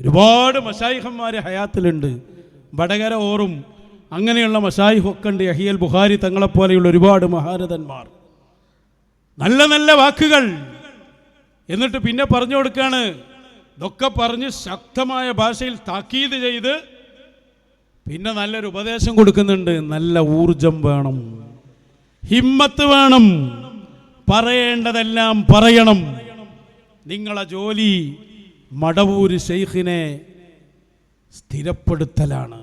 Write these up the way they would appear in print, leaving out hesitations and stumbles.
ഒരുപാട് മശായിഖന്മാർ ഹയാത്തിലുണ്ട്. വടകര ഓറും അങ്ങനെയുള്ള മശായിഖൊക്കെ ഉണ്ട്. യഹിയൽ ബുഖാരി തങ്ങളെപ്പോലെയുള്ള ഒരുപാട് മഹാരഥന്മാർ. നല്ല നല്ല വാക്കുകൾ. എന്നിട്ട് പിന്നെ പറഞ്ഞു കൊടുക്കുകയാണ്. ഇതൊക്കെ പറഞ്ഞ് ശക്തമായ ഭാഷയിൽ താക്കീത് ചെയ്ത് പിന്നെ നല്ലൊരു ഉപദേശം കൊടുക്കുന്നുണ്ട്. നല്ല ഊർജം വേണം, ഹിമ്മത്ത് വേണം, പറയേണ്ടതെല്ലാം പറയണം. നിങ്ങളെ ജോലി മടവൂര് ശൈഖിനെ സ്ഥിരപ്പെടുത്തലാണ്.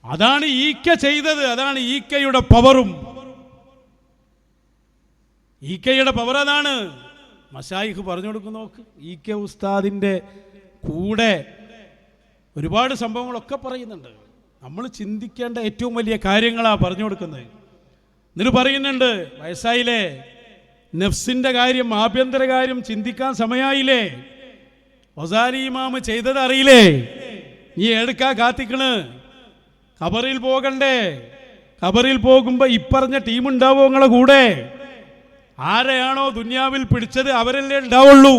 അതാണ് ഈക്ക ചെയ്തത്. അതാണ് ഈക്കയുടെ പവറും. ഈക്കയുടെ പവർ അതാണ്. മശായിഖ് പറഞ്ഞു കൊടുക്കും. നോക്ക്, ഈക്ക ഉസ്താദിൻ്റെ കൂടെ ഒരുപാട് സംഭവങ്ങളൊക്കെ പറയുന്നുണ്ട്. നമ്മൾ ചിന്തിക്കേണ്ട ഏറ്റവും വലിയ കാര്യങ്ങളാണ് പറഞ്ഞു കൊടുക്കുന്നത്. എന്നിട്ട് പറയുന്നുണ്ട്, വയസ്സായില്ലേ, നഫ്സിൻ്റെ കാര്യം, ആഭ്യന്തര കാര്യം ചിന്തിക്കാൻ സമയമായില്ലേ, ഒസാലി ഇമാമ് ചെയ്തത് അറിയില്ലേ, നീ എടുക്കാ കാത്തിക്കണ്, ഖബറിൽ പോകണ്ടേ, ഖബറിൽ പോകുമ്പോൾ ഇപ്പറഞ്ഞ ടീം ഉണ്ടാവോ നിങ്ങളെ കൂടെ? ആരെയാണോ ദുനിയാവിൽ പിടിച്ചത് അവരല്ലേ ഉണ്ടാവുള്ളൂ.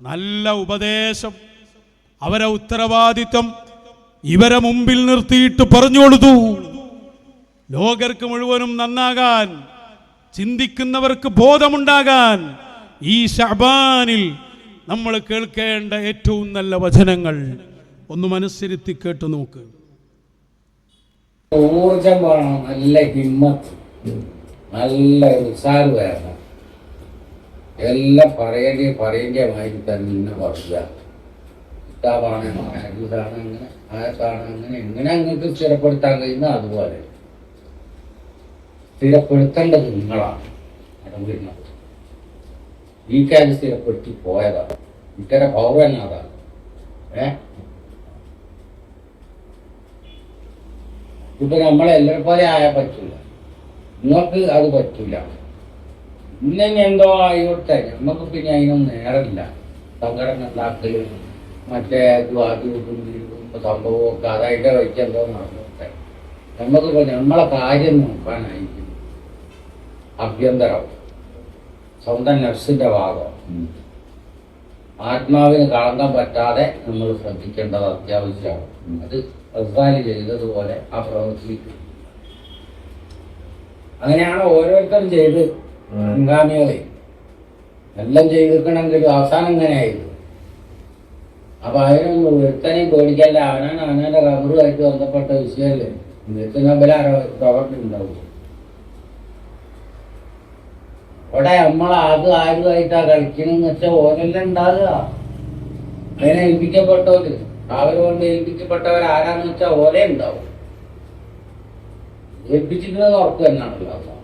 നല്ല ഉപദേശം, അവരെ ഉത്തരവാദിത്വം ഇവരെ മുമ്പിൽ നിർത്തിയിട്ട് പറഞ്ഞു കൊടുത്തു. ലോകർക്ക് മുഴുവനും നന്നാകാൻ, ചിന്തിക്കുന്നവർക്ക് ബോധമുണ്ടാകാൻ ഈ ശഅബാനിൽ നമ്മൾ കേൾക്കേണ്ട ഏറ്റവും നല്ല വചനങ്ങൾ ഒന്ന് മനസ്സിരുത്തി കേട്ടു നോക്ക്. ഊർജം വേണം, നല്ല ഹിമ്മത്ത്, നല്ല ഉത്സാഹം വേണം. എല്ലാം പറയേണ്ട മാതിരി തന്നെ പറയുക. കിതാബാണ്, ഹദീസാണ്, അങ്ങനെ ആയത്താണ്, അങ്ങനെ എങ്ങനെ അങ്ങക്ക് സ്ഥിരപ്പെടുത്താൻ കഴിയുന്ന അതുപോലെ സ്ഥിരപ്പെടുത്തേണ്ടത് നിങ്ങളാണ്. വരുന്നത് ഈ കാര്യം സ്ഥിരപ്പെടുത്തി പോയതാണ്. ഇത്തരം പൗരൻ അതാണ്. ഇപ്പൊ നമ്മളെല്ലാവരും പോലെ ആയാൽ പറ്റില്ല. നിങ്ങൾക്ക് അത് പറ്റില്ല. ഇന്നെ എന്തോ ആയിക്കോട്ടെ, നമുക്ക് പിന്നെ അതിനൊന്നും നേരമില്ല. സംഘടന ഉണ്ടാക്കല്, മറ്റേ സംഭവമൊക്കെ അതതിൻ്റെ വഴിക്ക് എന്തോ നടന്നോട്ടെ. നമുക്കിപ്പോൾ നമ്മളെ കാര്യം നോക്കാനായിരിക്കും ആഭ്യന്തരം, സ്വന്തം നഫ്സിന്റെ ഭാഗം, ആത്മാവിന് കളങ്കം പറ്റാതെ നമ്മൾ ശ്രദ്ധിക്കേണ്ടത് അത്യാവശ്യമാണ്. അത് റസാലി ചെയ്തതുപോലെ ആ പ്രവർത്തിക്കും. അങ്ങനെയാണ് ഓരോരുത്തരും ചെയ്ത് മുൻഗാമികളെ എല്ലാം ചെയ്തിരിക്കണമെങ്കിൽ അവസാനം ഇങ്ങനെയായിരുന്നു. അപ്പൊ അതിനൊന്നും ഒരുത്തനെയും പേടിക്കല്ല. അവനാന്റെ കബറുമായിട്ട് ബന്ധപ്പെട്ട വിഷയമല്ലേ. പ്രവർത്തിണ്ടാവും. അവിടെ അത് ആരുമായിട്ടാ കളിക്കണമെന്ന് വെച്ചാൽ ഓരെല്ലാം ഉണ്ടാകുക. അതിനെ ഏൽപ്പിക്കപ്പെട്ടവര്, അവരുകൊണ്ട് ഏൽപ്പിക്കപ്പെട്ടവർ ആരാന്ന് വെച്ചാൽ ഓരേ ഉണ്ടാവും. ഏൽപ്പിച്ചിട്ടുള്ളത് ഉറപ്പ് തന്നെയാണല്ലോ.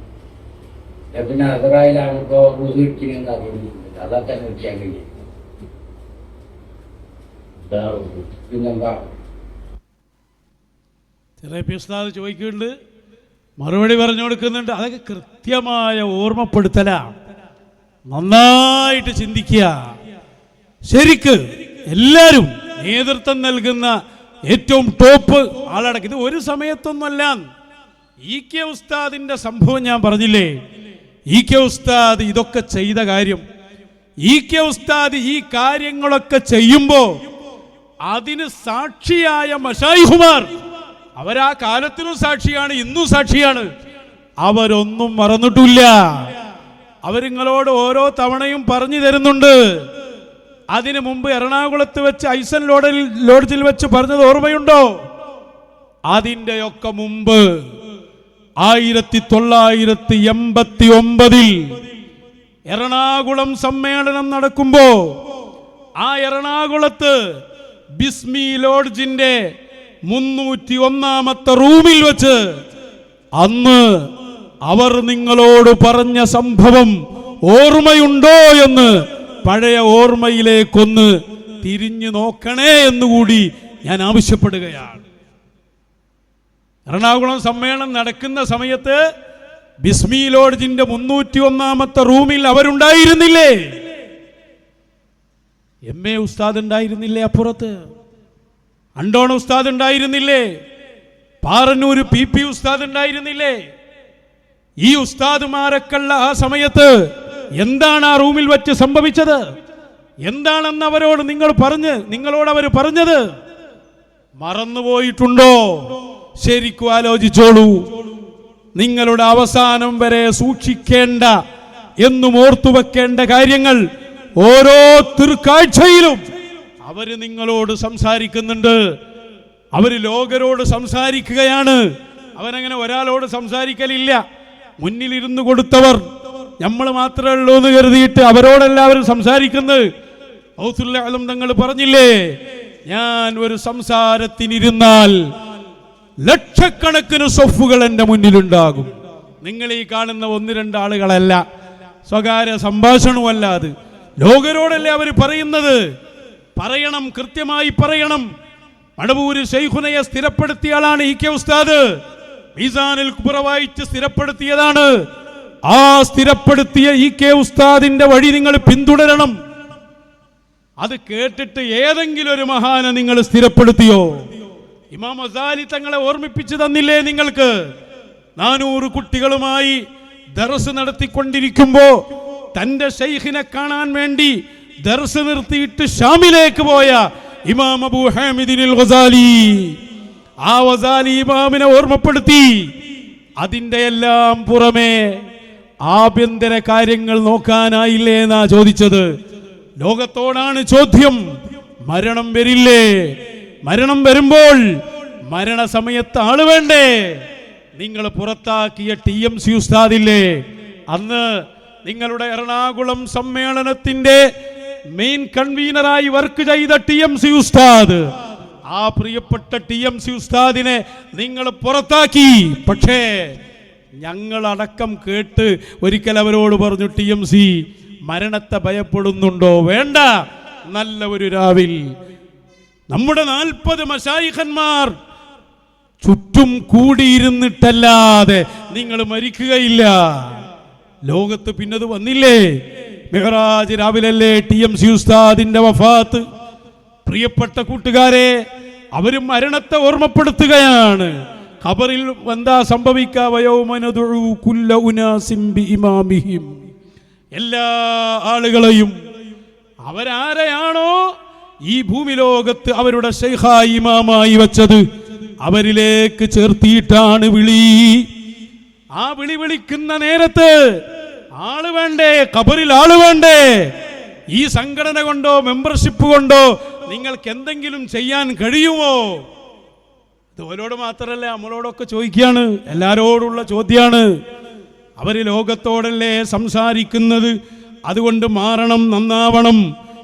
പിന്നെ അസറായിലാണ് ഇപ്പോൾ റുഹിക്കുന്നത് അറിയുന്നില്ല. അതൊക്കെ നിർത്തിയാൻ കഴിയും. പിന്നെന്താ ചെറിയ ഉസ്താദ് ചോദിക്കുന്നുണ്ട്, മറുപടി പറഞ്ഞു കൊടുക്കുന്നുണ്ട്. അതൊക്കെ കൃത്യമായ ഓർമ്മപ്പെടുത്തലാണ്. നന്നായിട്ട് ചിന്തിക്കുക. ശരിക്ക് എല്ലാവരും നേതൃത്വം നൽകുന്ന ഏറ്റവും ടോപ്പ് ആളടക്കം. ഇത് ഒരു സമയത്തൊന്നുമല്ല. ഇ കെ ഉസ്താദിന്റെ സംഭവം ഞാൻ പറഞ്ഞില്ലേ. ഇ കെ ഉസ്താദ് ഇതൊക്കെ ചെയ്ത കാര്യം, ഇ കെ ഉസ്താദ് ഈ കാര്യങ്ങളൊക്കെ ചെയ്യുമ്പോ അതിന് സാക്ഷിയായ മശായിഖുമാർ, അവരാ കാലത്തിനും സാക്ഷിയാണ്, ഇന്നും സാക്ഷിയാണ്. അവരൊന്നും മറന്നിട്ടില്ല. അവരിങ്ങളോട് ഓരോ തവണയും പറഞ്ഞു തരുന്നുണ്ട്. അതിനു മുമ്പ് എറണാകുളത്ത് വെച്ച് ഐസൻ ലോഡ്ജിൽ വെച്ച് പറഞ്ഞത് ഓർമ്മയുണ്ടോ? അതിൻ്റെയൊക്കെ മുമ്പ് 1989 എറണാകുളം സമ്മേളനം നടക്കുമ്പോ ആ എറണാകുളത്ത് ബിസ്മി ലോഡ്ജിന്റെ 301-ാമത്തെ റൂമിൽ വെച്ച് അന്ന് അവർ നിങ്ങളോട് പറഞ്ഞ സംഭവം ഓർമ്മയുണ്ടോ എന്ന് പഴയ ഓർമ്മയിലേക്കൊന്ന് തിരിഞ്ഞു നോക്കണേ എന്നുകൂടി ഞാൻ ആവശ്യപ്പെടുകയാണ്. എറണാകുളം സമ്മേളനം നടക്കുന്ന സമയത്ത് ബിസ്മി ലോഡ്ജിന്റെ 301-ാമത്തെ റൂമിൽ അവരുണ്ടായിരുന്നില്ലേ? MA ഉസ്താദ് ഉണ്ടായിരുന്നില്ലേ? അപ്പുറത്ത് അണ്ടോണ ഉസ്താദ് ഉണ്ടായിരുന്നില്ലേ? പാറന്നൂർ PP ഉസ്താദ് ഉണ്ടായിരുന്നില്ലേ? ഈ ഉസ്താദുമാരൊക്കെയുള്ള ആ സമയത്ത് എന്താണ് ആ റൂമിൽ വെച്ച് സംഭവിച്ചത്? എന്താണെന്ന് അവരോട് നിങ്ങളോട് അവർ പറഞ്ഞത് മറന്നുപോയിട്ടുണ്ടോ? ശരിക്കും ആലോചിച്ചോളൂ. നിങ്ങളുടെ അവസാനം വരെ സൂക്ഷിക്കേണ്ട എന്നും ഓർത്തുവെക്കേണ്ട കാര്യങ്ങൾ ഓരോ തിരുക്കാഴ്ചയിലും അവര് നിങ്ങളോട് സംസാരിക്കുന്നുണ്ട്. അവര് ലോകരോട് സംസാരിക്കുകയാണ്. അവനങ്ങനെ ഒരാളോട് സംസാരിക്കലില്ല. മുന്നിലിരുന്ന് കൊടുത്തവർ നമ്മൾ മാത്രമേ ഉള്ളൂ എന്ന് കരുതിയിട്ട് അവരോടെല്ലാവരും സംസാരിക്കുന്നത്. ഔസുൽ ആലം തങ്ങൾ പറഞ്ഞില്ലേ, ഞാൻ ഒരു സംസാരത്തിനിരുന്നാൽ ലക്ഷക്കണക്കിന് സൊഫുകൾ എൻ്റെ മുന്നിലുണ്ടാകും. നിങ്ങൾ ഈ കാണുന്ന 1-2 ആളുകളല്ല, സ്വകാര്യ സംഭാഷണമല്ല, അത് ലോകരോടല്ലേ അവർ പറയുന്നത്. പറയണം, കൃത്യമായി പറയണം. മടവൂര് ശൈഖുനയെ സ്ഥിരപ്പെടുത്തിയ ആളാണ് ഇ കെ ഉസ്താദ്. മീസാനുൽ കുബ്ര വായിച്ച് സ്ഥിരപ്പെടുത്തിയതാണ്. ആ സ്ഥിരപ്പെടുത്തിയ ഇ കെ ഉസ്താദിന്റെ വഴി നിങ്ങൾ പിന്തുടരണം. അത് കേട്ടിട്ട് ഏതെങ്കിലും ഒരു മഹാനെ നിങ്ങൾ സ്ഥിരപ്പെടുത്തിയോ? ഇമാം ഗസാലി തങ്ങളെ ഓർമ്മിപ്പിച്ചു തന്നില്ലേ നിങ്ങൾക്ക്? 400 കുട്ടികളുമായി ദർസ് നടത്തിക്കൊണ്ടിരിക്കുമ്പോ തന്റെ ശൈഖിനെ കാണാൻ വേണ്ടി ദർസ് നിർത്തിയിട്ട് ഷാമിലേക്ക് പോയ ഇമാം അബൂ ഹാമിദിൽ ഗസാലി, ആ ഗസാലി ഇമാമിനെ ഓർമ്മപ്പെടുത്തി. അതിന്റെ എല്ലാം പുറമെ ആഭ്യന്തര കാര്യങ്ങൾ നോക്കാനായില്ലേ എന്നാ ചോദിച്ചത്. ലോകത്തോടാണ് ചോദ്യം. മരണം വരില്ലേ? മരണം വരുമ്പോൾ മരണസമയത്ത് ആള് വേണ്ടേ? നിങ്ങൾ പുറത്താക്കിയ TMC ഉസ്താദില്ലേ, അന്ന് നിങ്ങളുടെ എറണാകുളം സമ്മേളനത്തിന്റെ മെയിൻ കൺവീനറായി വർക്ക് ചെയ്ത TMC ഉസ്താദ്, ആ പ്രിയപ്പെട്ട TMC ഉസ്താദിനെ നിങ്ങൾ പുറത്താക്കി. പക്ഷേ ഞങ്ങളടക്കം കേട്ട് ഒരിക്കൽ അവരോട് പറഞ്ഞു, TMC മരണത്തെ ഭയപ്പെടുന്നുണ്ടോ? വേണ്ട. നല്ല ഒരു രാവിൽ നമ്മുടെ 40 മശായിഖന്മാർ ചുറ്റും കൂടിയിരുന്നിട്ടല്ലാതെ നിങ്ങൾ മരിക്കുകയില്ല. ലോകത്ത് പിന്നത് വന്നില്ലേ? മെഹ്റാജ് രാവിലല്ലേ TMC ഉസ്താദിന്റെ വഫാത്ത്. പ്രിയപ്പെട്ട കൂട്ടുകാരെ, അവരും മരണത്തെ ഓർമ്മപ്പെടുത്തുകയാണ്. ഖബറിൽ എന്താ സംഭവിക്കുക? എല്ലാ ആളുകളെയും അവരാരെയാണോ ഈ ഭൂമി ലോകത്ത് അവരുടെ ശൈഖായി ഇമാമായി വെച്ചത് അവരിലേക്ക് ചേർത്തിയിട്ടാണ് വിളി. ആ വിളിക്കുന്ന നേരത്ത് ആള് വേണ്ടേ? ഖബറിൽ ആള് വേണ്ടേ? ഈ സംഘടന കൊണ്ടോ മെമ്പർഷിപ്പ് കൊണ്ടോ നിങ്ങൾക്ക് എന്തെങ്കിലും ചെയ്യാൻ കഴിയുമോ? ഇതോരോട് മാത്രമല്ല, നമ്മളോടൊക്കെ ചോദിക്കുകയാണ്, എല്ലാരോടുള്ള ചോദ്യമാണ്. അവര് ലോകത്തോടല്ലേ സംസാരിക്കുന്നത്. അതുകൊണ്ട് മാറണം, നന്നാവണം.